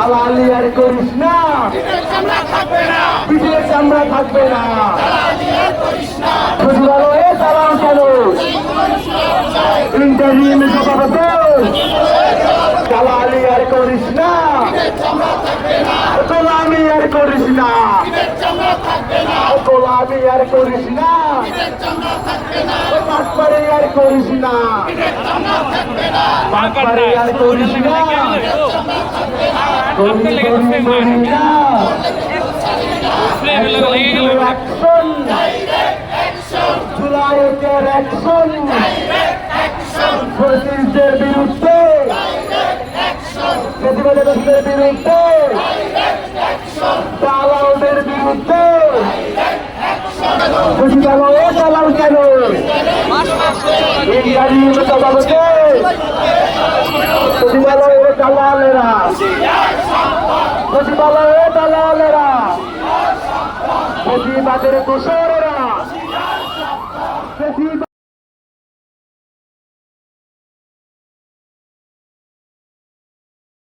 দালালি আর করিস না, পিঠের চামড়া থাকবে না। সচিবালয়ে চালাও কেন? ইন্টারিম সভাপতি দালালি আর করিস না, গোলামি আর করিস না, গোলামি আর করিস না, বাটপাড়ি আর করিস না, বাটপাড়ি আর করিস না, জুলাইয়ের অ্যাকশন, ব্রিটিশদের বিরুদ্ধে, প্রতিবাদীদের বিরুদ্ধে, দালালদের বিরুদ্ধে। সচিবালয়ে দালাল কেন? ইন্টারিম সভাপতি সচিবালয়ে দালালেরা, সচিবালয়ে দালালেরা, প্রতিবাদের দোষরেরা